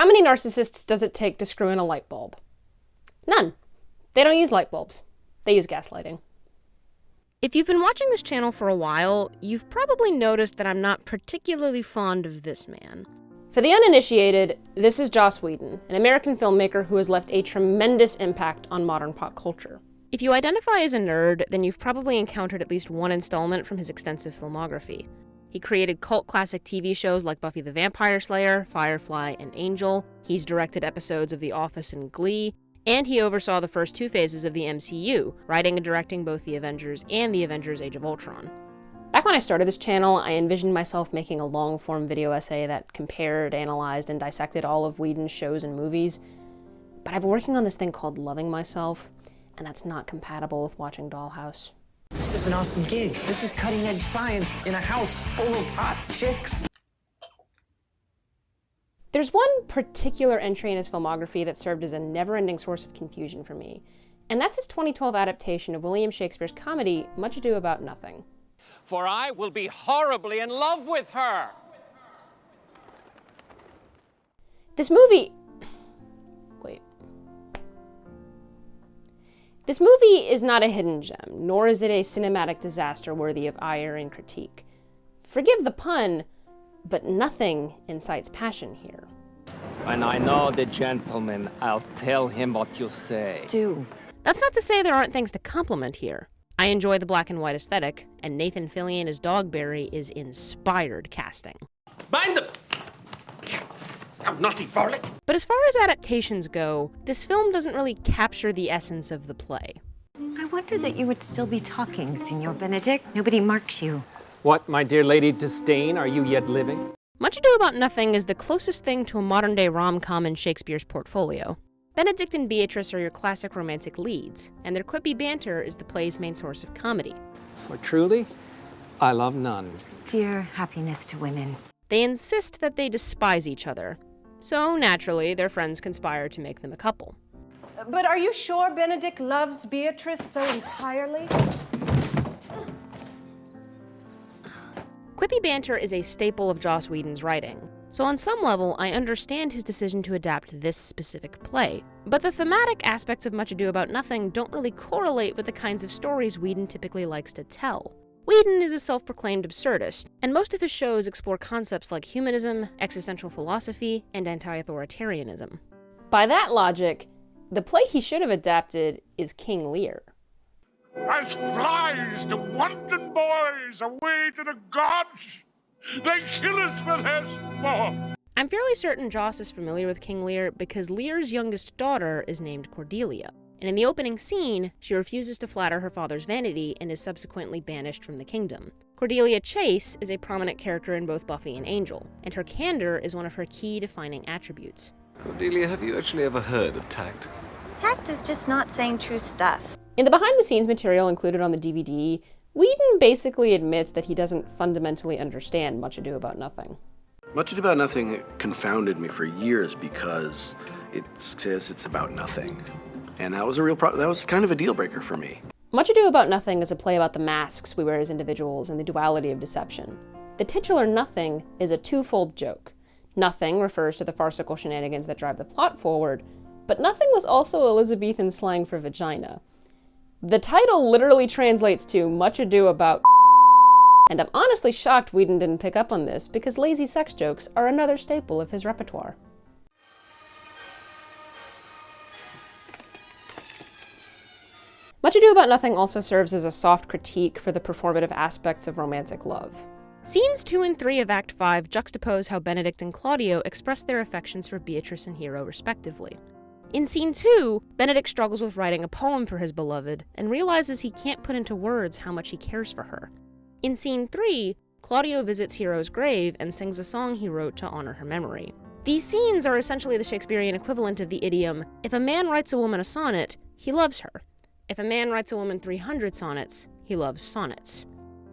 How many narcissists does it take to screw in a light bulb? None. They don't use light bulbs. They use gaslighting. If you've been watching this channel for a while, you've probably noticed that I'm not particularly fond of this man. For the uninitiated, this is Joss Whedon, an American filmmaker who has left a tremendous impact on modern pop culture. If you identify as a nerd, then you've probably encountered at least one installment from his extensive filmography. He created cult classic TV shows like Buffy the Vampire Slayer, Firefly, and Angel. He's directed episodes of The Office and Glee, and he oversaw the first two phases of the MCU, writing and directing both The Avengers and The Avengers Age of Ultron. Back when I started this channel, I envisioned myself making a long-form video essay that compared, analyzed, and dissected all of Whedon's shows and movies. But I've been working on this thing called loving myself, and that's not compatible with watching Dollhouse. This is an awesome gig. This is cutting-edge science in a house full of hot chicks. There's one particular entry in his filmography that served as a never-ending source of confusion for me, and that's his 2012 adaptation of William Shakespeare's comedy, Much Ado About Nothing. For I will be horribly in love with her. This movie is not a hidden gem, nor is it a cinematic disaster worthy of ire and critique. Forgive the pun, but nothing incites passion here. When I know the gentleman, I'll tell him what you say. Do. That's not to say there aren't things to compliment here. I enjoy the black and white aesthetic, and Nathan Fillion as Dogberry is inspired casting. Bind them! You naughty varlet! But as far as adaptations go, this film doesn't really capture the essence of the play. I wonder that you would still be talking, Signor Benedict. Nobody marks you. What, my dear Lady Disdain, are you yet living? Much Ado About Nothing is the closest thing to a modern-day rom-com in Shakespeare's portfolio. Benedict and Beatrice are your classic romantic leads, and their quippy banter is the play's main source of comedy. For truly, I love none. Dear happiness to women. They insist that they despise each other, so naturally their friends conspire to make them a couple. But are you sure Benedict loves Beatrice so entirely? Quippy banter is a staple of Joss Whedon's writing, so on some level I understand his decision to adapt this specific play. But the thematic aspects of Much Ado About Nothing don't really correlate with the kinds of stories Whedon typically likes to tell. Whedon is a self-proclaimed absurdist, and most of his shows explore concepts like humanism, existential philosophy, and anti-authoritarianism. By that logic, the play he should have adapted is King Lear. As flies to wanton boys away to the gods, they kill us for their sport. I'm fairly certain Joss is familiar with King Lear because Lear's youngest daughter is named Cordelia, and in the opening scene, she refuses to flatter her father's vanity and is subsequently banished from the kingdom. Cordelia Chase is a prominent character in both Buffy and Angel, and her candor is one of her key defining attributes. Cordelia, have you actually ever heard of tact? Tact is just not saying true stuff. In the behind-the-scenes material included on the DVD, Whedon basically admits that he doesn't fundamentally understand Much Ado About Nothing. Much Ado About Nothing confounded me for years because it says it's about nothing. And that was that was kind of a deal breaker for me. Much Ado About Nothing is a play about the masks we wear as individuals and the duality of deception. The titular nothing is a twofold joke. Nothing refers to the farcical shenanigans that drive the plot forward, but nothing was also Elizabethan slang for vagina. The title literally translates to Much Ado About and I'm honestly shocked Whedon didn't pick up on this because lazy sex jokes are another staple of his repertoire. Much Ado About Nothing also serves as a soft critique for the performative aspects of romantic love. Scenes 2 and 3 of Act 5 juxtapose how Benedict and Claudio express their affections for Beatrice and Hero respectively. In Scene 2, Benedict struggles with writing a poem for his beloved and realizes he can't put into words how much he cares for her. In Scene 3, Claudio visits Hero's grave and sings a song he wrote to honor her memory. These scenes are essentially the Shakespearean equivalent of the idiom, if a man writes a woman a sonnet, he loves her. If a man writes a woman 300 sonnets, he loves sonnets.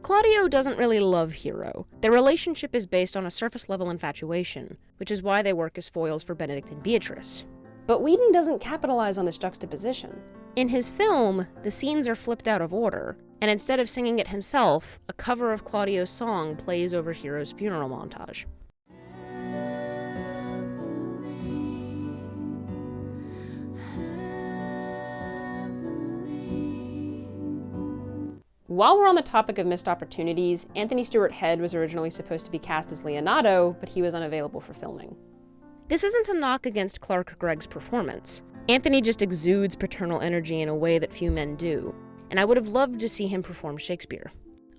Claudio doesn't really love Hero. Their relationship is based on a surface-level infatuation, which is why they work as foils for Benedict and Beatrice. But Whedon doesn't capitalize on this juxtaposition. In his film, the scenes are flipped out of order, and instead of singing it himself, a cover of Claudio's song plays over Hero's funeral montage. While we're on the topic of missed opportunities, Anthony Stewart Head was originally supposed to be cast as Leonardo, but he was unavailable for filming. This isn't a knock against Clark Gregg's performance. Anthony just exudes paternal energy in a way that few men do, and I would have loved to see him perform Shakespeare.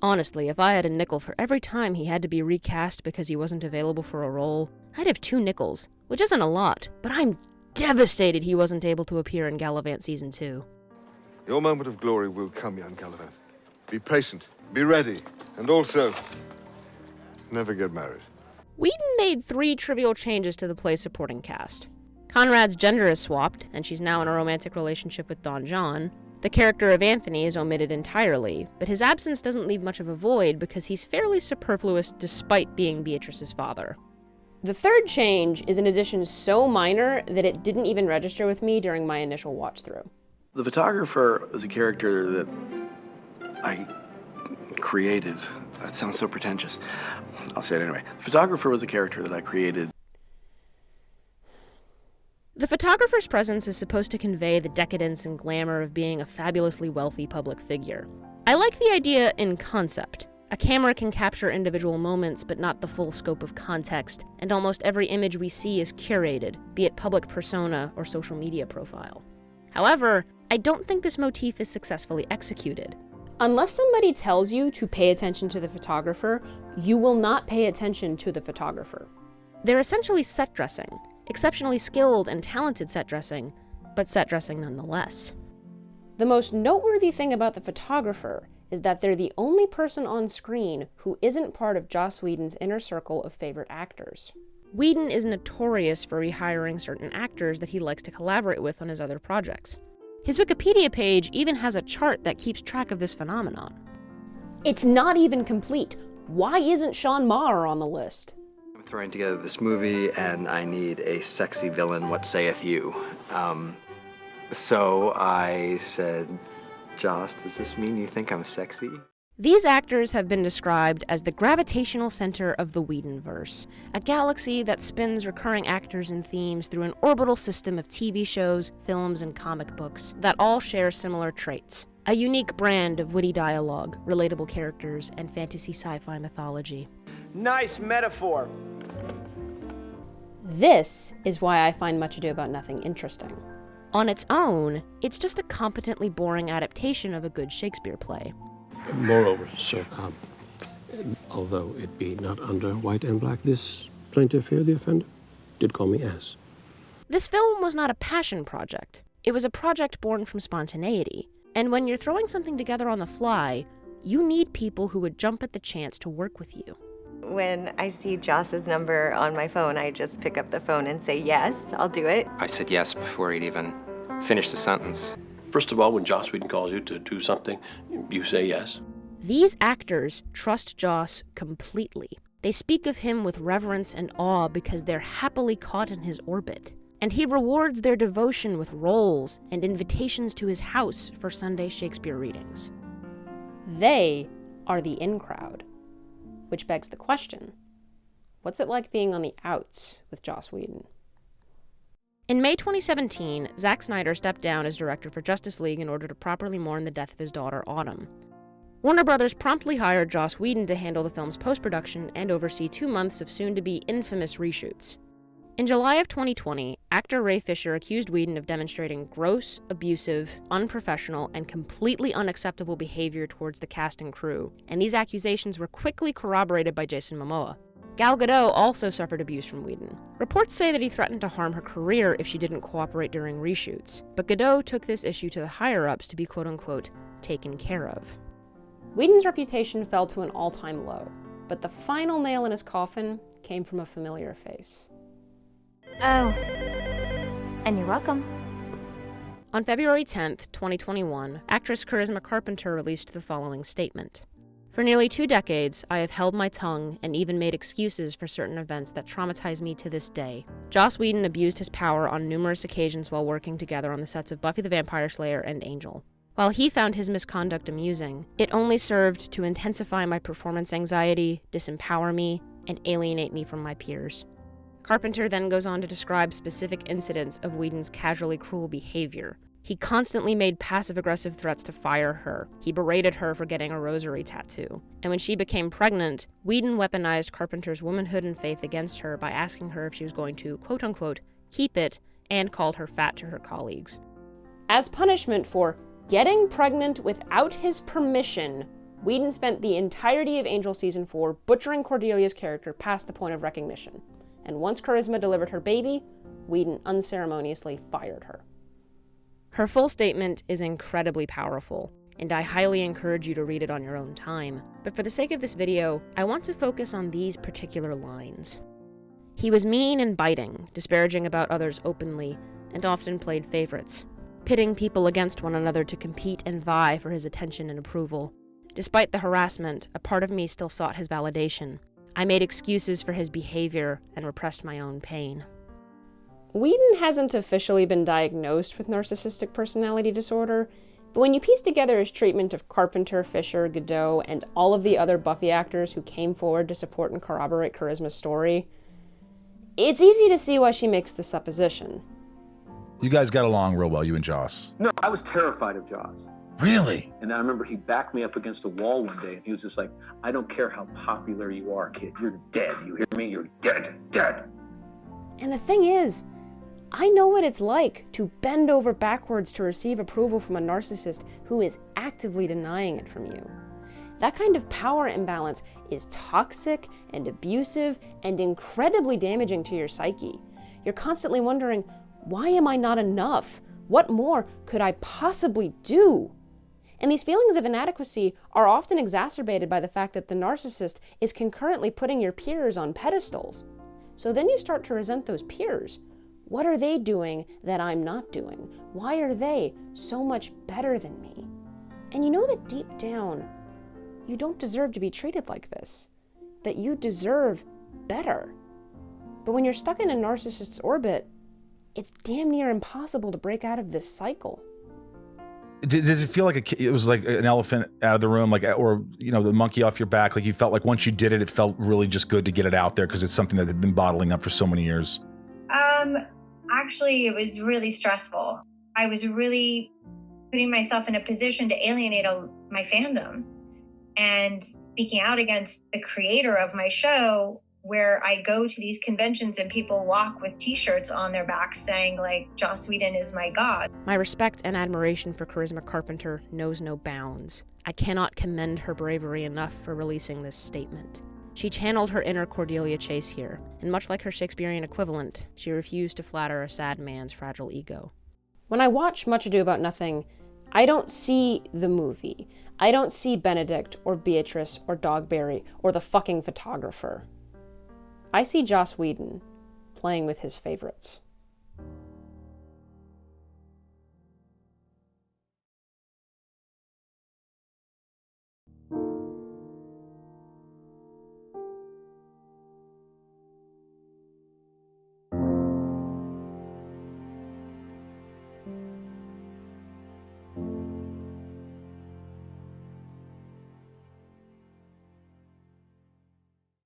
Honestly, if I had a nickel for every time he had to be recast because he wasn't available for a role, I'd have 2 nickels, which isn't a lot, but I'm devastated he wasn't able to appear in Gallivant Season 2. Your moment of glory will come, young Gallivant. Be patient, be ready, and also, never get married. Whedon made 3 trivial changes to the play's supporting cast. Conrad's gender is swapped, and she's now in a romantic relationship with Don John. The character of Anthony is omitted entirely, but his absence doesn't leave much of a void because he's fairly superfluous despite being Beatrice's father. The 3rd change is an addition so minor that it didn't even register with me during my initial watch-through. The photographer is a character that I created. That sounds so pretentious. I'll say it anyway. The photographer was a character that I created. The photographer's presence is supposed to convey the decadence and glamour of being a fabulously wealthy public figure. I like the idea in concept. A camera can capture individual moments, but not the full scope of context, and almost every image we see is curated, be it public persona or social media profile. However, I don't think this motif is successfully executed. Unless somebody tells you to pay attention to the photographer, you will not pay attention to the photographer. They're essentially set dressing, exceptionally skilled and talented set dressing, but set dressing nonetheless. The most noteworthy thing about the photographer is that they're the only person on screen who isn't part of Joss Whedon's inner circle of favorite actors. Whedon is notorious for rehiring certain actors that he likes to collaborate with on his other projects. His Wikipedia page even has a chart that keeps track of this phenomenon. It's not even complete. Why isn't Sean Maher on the list? I'm throwing together this movie and I need a sexy villain, what saith you? So I said, Joss, does this mean you think I'm sexy? These actors have been described as the gravitational center of the Whedonverse, a galaxy that spins recurring actors and themes through an orbital system of TV shows, films, and comic books that all share similar traits. A unique brand of witty dialogue, relatable characters, and fantasy sci-fi mythology. Nice metaphor. This is why I find Much Ado About Nothing interesting. On its own, it's just a competently boring adaptation of a good Shakespeare play. Moreover, sir, although it be not under white and black, this plaintiff here, the offender, did call me ass. This film was not a passion project. It was a project born from spontaneity. And when you're throwing something together on the fly, you need people who would jump at the chance to work with you. When I see Joss's number on my phone, I just pick up the phone and say, yes, I'll do it. I said yes before he'd even finished the sentence. First of all, when Joss Whedon calls you to do something, you say yes. These actors trust Joss completely. They speak of him with reverence and awe because they're happily caught in his orbit. And he rewards their devotion with roles and invitations to his house for Sunday Shakespeare readings. They are the in crowd. Which begs the question, what's it like being on the outs with Joss Whedon? In May 2017, Zack Snyder stepped down as director for Justice League in order to properly mourn the death of his daughter, Autumn. Warner Brothers promptly hired Joss Whedon to handle the film's post-production and oversee 2 months of soon-to-be infamous reshoots. In July of 2020, actor Ray Fisher accused Whedon of demonstrating gross, abusive, unprofessional, and completely unacceptable behavior towards the cast and crew, and these accusations were quickly corroborated by Jason Momoa. Gal Gadot also suffered abuse from Whedon. Reports say that he threatened to harm her career if she didn't cooperate during reshoots, but Gadot took this issue to the higher-ups to be quote-unquote taken care of. Whedon's reputation fell to an all-time low, but the final nail in his coffin came from a familiar face. Oh, and you're welcome. On February 10th, 2021, actress Charisma Carpenter released the following statement. For nearly 2 decades, I have held my tongue and even made excuses for certain events that traumatize me to this day. Joss Whedon abused his power on numerous occasions while working together on the sets of Buffy the Vampire Slayer and Angel. While he found his misconduct amusing, it only served to intensify my performance anxiety, disempower me, and alienate me from my peers. Carpenter then goes on to describe specific incidents of Whedon's casually cruel behavior. He constantly made passive-aggressive threats to fire her. He berated her for getting a rosary tattoo. And when she became pregnant, Whedon weaponized Carpenter's womanhood and faith against her by asking her if she was going to, quote-unquote, keep it, and called her fat to her colleagues. As punishment for getting pregnant without his permission, Whedon spent the entirety of Angel Season 4 butchering Cordelia's character past the point of recognition. And once Charisma delivered her baby, Whedon unceremoniously fired her. Her full statement is incredibly powerful, and I highly encourage you to read it on your own time. But for the sake of this video, I want to focus on these particular lines. He was mean and biting, disparaging about others openly, and often played favorites, pitting people against one another to compete and vie for his attention and approval. Despite the harassment, a part of me still sought his validation. I made excuses for his behavior and repressed my own pain. Whedon hasn't officially been diagnosed with narcissistic personality disorder, but when you piece together his treatment of Carpenter, Fisher, Godot, and all of the other Buffy actors who came forward to support and corroborate Charisma's story, it's easy to see why she makes the supposition. You guys got along real well, you and Joss. No, I was terrified of Joss. Really? And I remember he backed me up against a wall one day, and he was just like, I don't care how popular you are, kid. You're dead. You hear me? You're dead. Dead. And the thing is, I know what it's like to bend over backwards to receive approval from a narcissist who is actively denying it from you. That kind of power imbalance is toxic and abusive and incredibly damaging to your psyche. You're constantly wondering, why am I not enough? What more could I possibly do? And these feelings of inadequacy are often exacerbated by the fact that the narcissist is concurrently putting your peers on pedestals. So then you start to resent those peers. What are they doing that I'm not doing? Why are they so much better than me? And you know that deep down, you don't deserve to be treated like this. That you deserve better. But when you're stuck in a narcissist's orbit, it's damn near impossible to break out of this cycle. Did it feel like it was like an elephant out of the room, like, or, you know, the monkey off your back? Like you felt like once you did it, it felt really just good to get it out there because it's something that had been bottling up for so many years? Actually, it was really stressful. I was really putting myself in a position to alienate my fandom and speaking out against the creator of my show, where I go to these conventions and people walk with t-shirts on their backs saying, like, Joss Whedon is my god. My respect and admiration for Charisma Carpenter knows no bounds. I cannot commend her bravery enough for releasing this statement. She channeled her inner Cordelia Chase here, and much like her Shakespearean equivalent, she refused to flatter a sad man's fragile ego. When I watch Much Ado About Nothing, I don't see the movie. I don't see Benedict or Beatrice or Dogberry or the fucking photographer. I see Joss Whedon playing with his favorites.